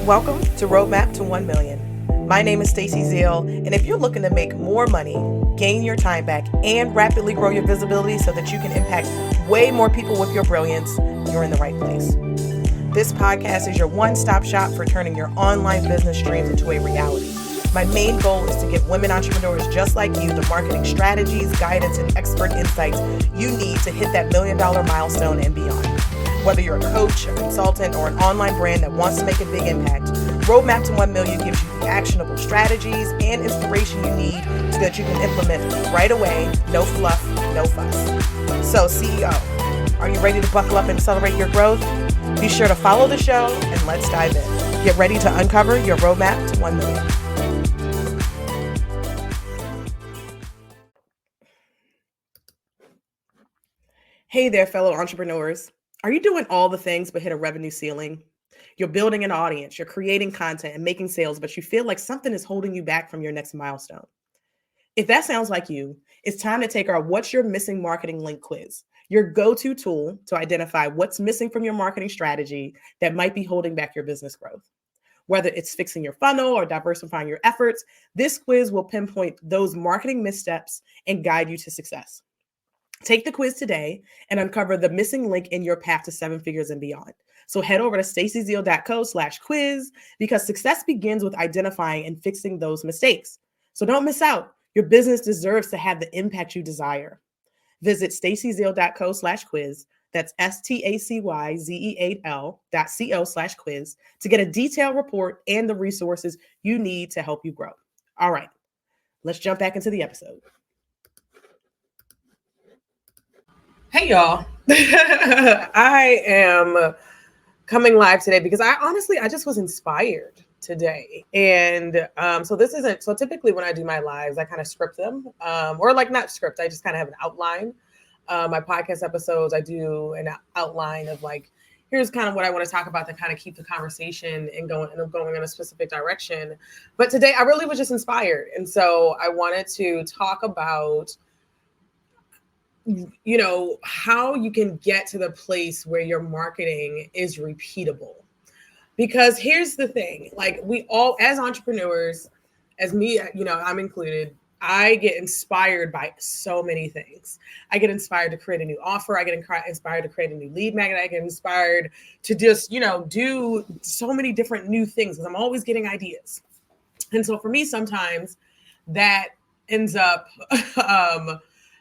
Welcome to Roadmap to 1 Million. My name is Stacey Zeal, and if you're looking to make more money, gain your time back, and rapidly grow your visibility so that you can impact way more people with your brilliance, you're in the right place. This podcast is your one-stop shop for turning your online business dreams into a reality. My main goal is to give women entrepreneurs just like you the marketing strategies, guidance, and expert insights you need to hit that $1 million milestone and beyond. Whether you're a coach, a consultant, or an online brand that wants to make a big impact, Roadmap to 1 Million gives you the actionable strategies and inspiration you need so that you can implement right away, no fluff, no fuss. So CEO, are you ready to buckle up and accelerate your growth? Be sure to follow the show and let's dive in. Get ready to uncover your roadmap to 1 million. Hey there, fellow entrepreneurs. Are you doing all the things but hit a revenue ceiling? You're building an audience, you're creating content and making sales, but you feel like something is holding you back from your next milestone. If that sounds like you, it's time to take our What's Your Missing Marketing Link quiz, your go-to tool to identify what's missing from your marketing strategy that might be holding back your business growth. Whether it's fixing your funnel or diversifying your efforts, this quiz will pinpoint those marketing missteps and guide you to success. Take the quiz today and uncover the missing link in your path to 7 figures and beyond. So head over to staceyzeal.co/quiz because success begins with identifying and fixing those mistakes. So don't miss out. Your business deserves to have the impact you desire. Visit staceyzeal.co/quiz. That's STACYZEAL.co/quiz to get a detailed report and the resources you need to help you grow. All right, let's jump back into the episode. Hey, y'all. I am coming live today because I just was inspired today. And so typically when I do my lives, I kind of script them or like not script. I just kind of have an outline. My podcast episodes, I do an outline of like, here's kind of what I want to talk about to kind of keep the conversation and going in a specific direction. But today I really was just inspired. And so I wanted to talk about how you can get to the place where your marketing is repeatable. Because here's the thing, like we all, as entrepreneurs, as me, I'm included, I get inspired by so many things. I get inspired to create a new offer. I get inspired to create a new lead magnet. I get inspired to just, do so many different new things because I'm always getting ideas. And so for me, sometimes that ends up,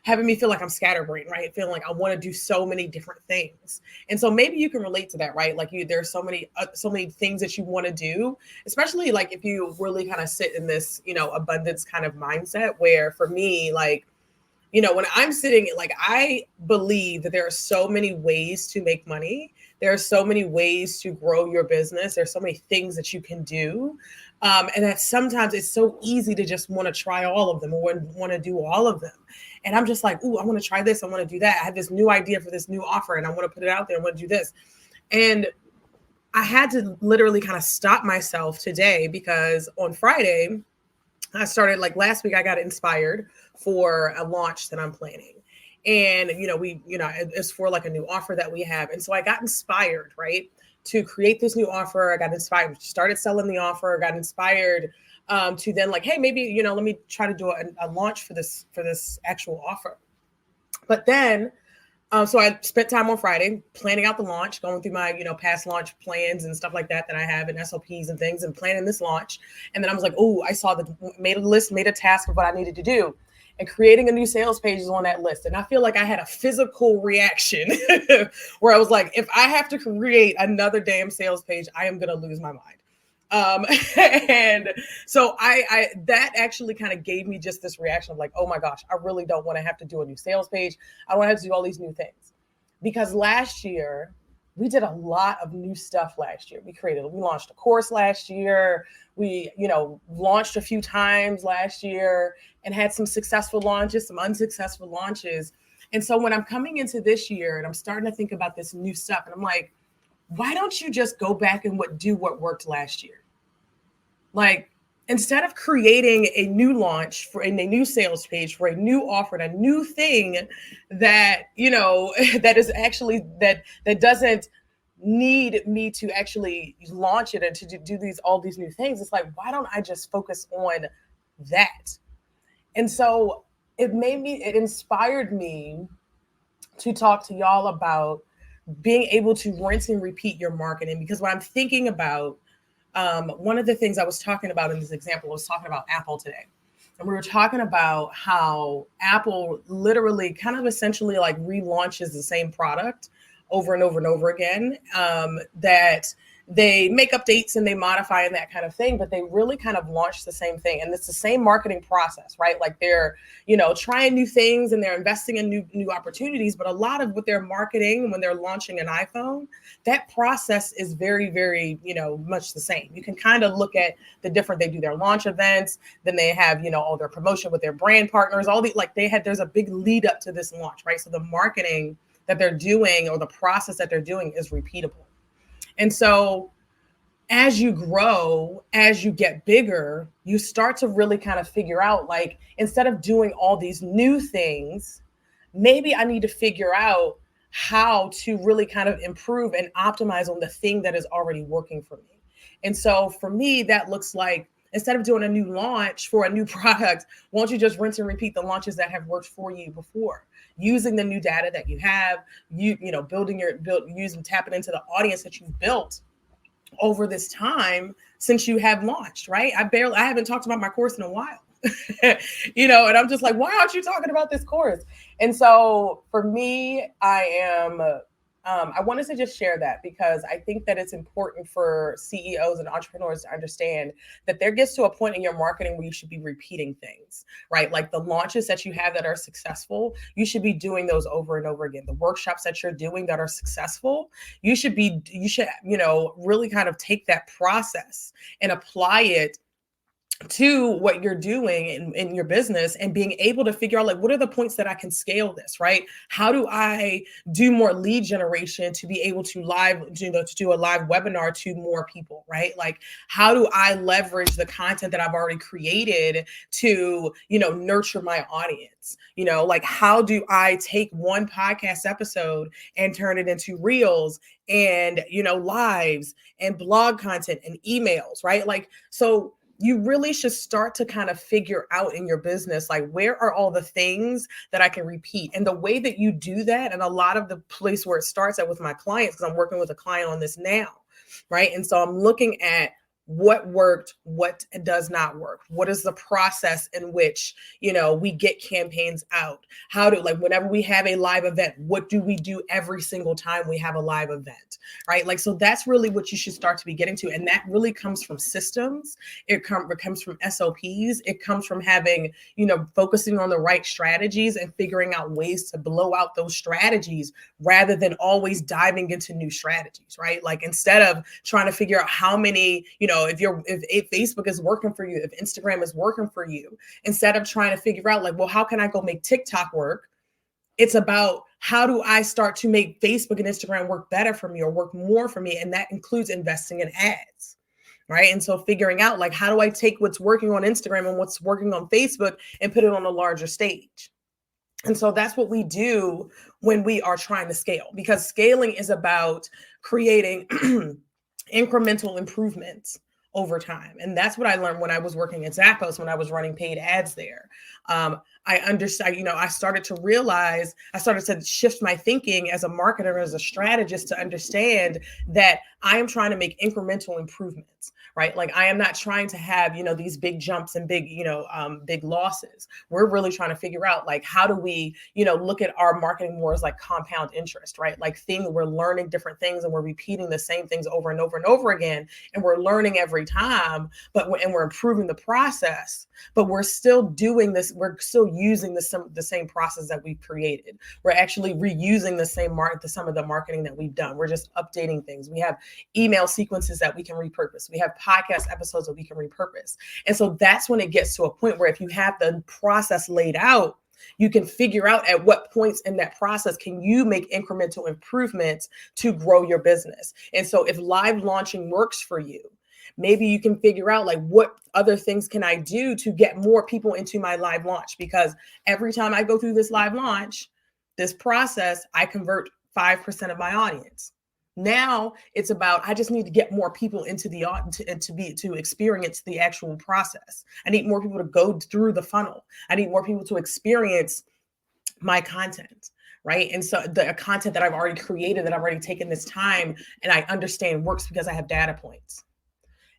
having me feel like I'm scatterbrained, right? Feeling like I want to do so many different things. And so maybe you can relate to that, right? Like there's so many things that you want to do, especially like if you really kind of sit in this, abundance kind of mindset where for me, like, when I'm sitting, like, I believe that there are so many ways to make money. There are so many ways to grow your business. There's so many things that you can do. And that sometimes it's so easy to just want to try all of them or want to do all of them. And I'm just like, ooh, I want to try this. I want to do that. I have this new idea for this new offer and I want to put it out there. I want to do this. And I had to literally kind of stop myself today because on Friday, I started like last week, I got inspired for a launch that I'm planning. And, it's for like a new offer that we have. And so I got inspired, right, to create this new offer. I got inspired, started selling the offer, got inspired to then like, hey, maybe, let me try to do a launch for this actual offer. But then, so I spent time on Friday planning out the launch, going through my, past launch plans and stuff like that I have and SOPs and things and planning this launch. And then I was like, oh, I made a list, made a task of what I needed to do. And creating a new sales page is on that list. And I feel like I had a physical reaction where I was like, if I have to create another damn sales page, I am going to lose my mind. And so I that actually kind of gave me just this reaction of like, oh my gosh, I really don't want to have to do a new sales page. I don't want to have to do all these new things because last year we did a lot of new stuff last year. We launched a course last year. We, launched a few times last year and had some successful launches, some unsuccessful launches. And so when I'm coming into this year and I'm starting to think about this new stuff and I'm like, why don't you just go back and do what worked last year? Like, instead of creating a new launch for a new sales page for a new offer, a new thing that, that is actually that doesn't need me to actually launch it and to do all these new things. It's like, why don't I just focus on that? And so it inspired me to talk to y'all about being able to rinse and repeat your marketing. Because what I'm thinking about, one of the things I was talking about in this example, I was talking about Apple today. And we were talking about how Apple literally kind of essentially like relaunches the same product over and over and over again, that they make updates and they modify and that kind of thing, but they really kind of launch the same thing. And it's the same marketing process, right? Like they're, trying new things and they're investing in new opportunities. But a lot of what they're marketing when they're launching an iPhone, that process is very, very, much the same. You can kind of look at they do their launch events, then they have, all their promotion with their brand partners, there's a big lead up to this launch, right? So the marketing that they're doing or the process that they're doing is repeatable. And so as you grow, as you get bigger, you start to really kind of figure out, like, instead of doing all these new things, maybe I need to figure out how to really kind of improve and optimize on the thing that is already working for me. And so for me, that looks like, instead of doing a new launch for a new product, won't you just rinse and repeat the launches that have worked for you before, using the new data that you have, tapping into the audience that you've built over this time since you have launched, right? I haven't talked about my course in a while, and I'm just like, why aren't you talking about this course? And so for me, I wanted to just share that because I think that it's important for CEOs and entrepreneurs to understand that there gets to a point in your marketing where you should be repeating things, right? Like the launches that you have that are successful, you should be doing those over and over again. The workshops that you're doing that are successful, you should really kind of take that process and apply it to what you're doing in your business, and being able to figure out, like, what are the points that I can scale this, right? How do I do more lead generation to be able to to do a live webinar to more people, right? Like, how do I leverage the content that I've already created to, nurture my audience? Like, how do I take one podcast episode and turn it into reels and, lives and blog content and emails, right? Like, so you really should start to kind of figure out in your business, like, where are all the things that I can repeat? And the way that you do that, and a lot of the place where it starts at with my clients, because I'm working with a client on this now, right? And so I'm looking at what worked, what does not work. What is the process in which, we get campaigns out? How do, like, whenever we have a live event, what do we do every single time we have a live event, right? Like, so that's really what you should start to be getting to. And that really comes from systems. It comes from SOPs. It comes from having, focusing on the right strategies and figuring out ways to blow out those strategies rather than always diving into new strategies, right? Like, instead of trying to figure out how many, if Facebook is working for you, if Instagram is working for you, instead of trying to figure out, like, well, how can I go make TikTok work? It's about, how do I start to make Facebook and Instagram work better for me or work more for me? And that includes investing in ads, right? And so figuring out, like, how do I take what's working on Instagram and what's working on Facebook and put it on a larger stage? And so that's what we do when we are trying to scale, because scaling is about creating incremental improvements over time. And that's what I learned when I was working at Zappos, when I was running paid ads there. I understand, I started to shift my thinking as a marketer, as a strategist, to understand that I am trying to make incremental improvements, right? Like, I am not trying to have, these big jumps and big losses. We're really trying to figure out, like, how do we, look at our marketing more as like compound interest, right? Like, we're learning different things and we're repeating the same things over and over and over again. And we're learning every time, and we're improving the process, but we're still doing this. We're still using the same process that we've created. We're actually reusing some of the marketing that we've done. We're just updating things. We have email sequences that we can repurpose. We have podcast episodes that we can repurpose. And so that's when it gets to a point where, if you have the process laid out, you can figure out at what points in that process can you make incremental improvements to grow your business. And so if live launching works for you, maybe you can figure out, like, what other things can I do to get more people into my live launch? Because every time I go through this live launch, this process, I convert 5% of my audience. Now it's about, I just need to get more people into the to experience the actual process. I need more people to go through the funnel. I need more people to experience my content, right? And so the content that I've already created, that I've already taken this time and I understand works because I have data points.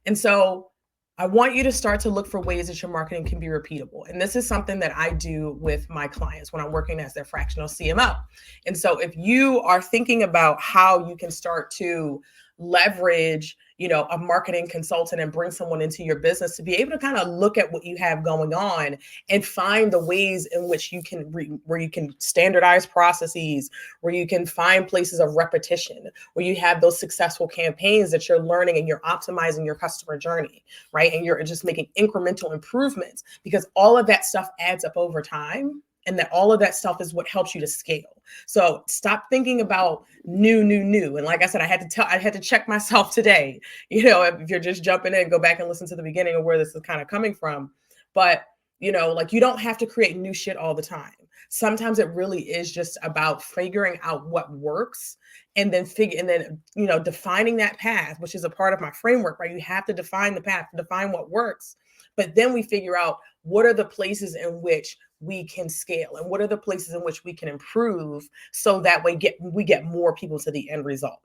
And so I want you to start to look for ways that your marketing can be repeatable. And this is something that I do with my clients when I'm working as their fractional CMO. And so if you are thinking about how you can start to leverage, a marketing consultant and bring someone into your business to be able to kind of look at what you have going on and find the ways in which you can where you can standardize processes, where you can find places of repetition, where you have those successful campaigns that you're learning and you're optimizing your customer journey, right? And you're just making incremental improvements, because all of that stuff adds up over time. And that all of that stuff is what helps you to scale. So stop thinking about new. And like I said, I had to check myself today. If you're just jumping in, go back and listen to the beginning of where this is kind of coming from. But, you don't have to create new shit all the time. Sometimes it really is just about figuring out what works and then defining that path, which is a part of my framework, right? You have to define the path, define what works. But then we figure out what are the places in which we can scale and what are the places in which we can improve, so that way we get more people to the end result.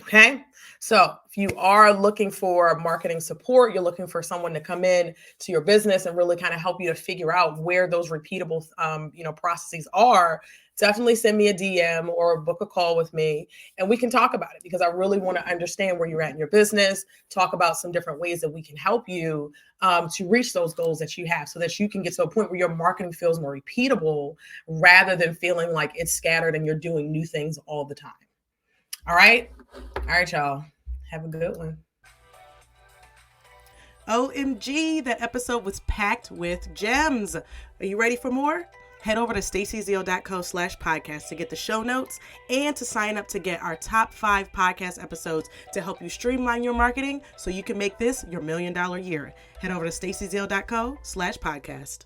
Okay. So if you are looking for marketing support, you're looking for someone to come in to your business and really kind of help you to figure out where those repeatable, processes are, definitely send me a DM or book a call with me and we can talk about it, because I really want to understand where you're at in your business, talk about some different ways that we can help you to reach those goals that you have, so that you can get to a point where your marketing feels more repeatable rather than feeling like it's scattered and you're doing new things all the time. All right, y'all. Have a good one. OMG, that episode was packed with gems. Are you ready for more? Head over to stacyzeal.co/podcast to get the show notes and to sign up to get our top 5 podcast episodes to help you streamline your marketing so you can make this your $1 million year. Head over to stacyzeal.co/podcast.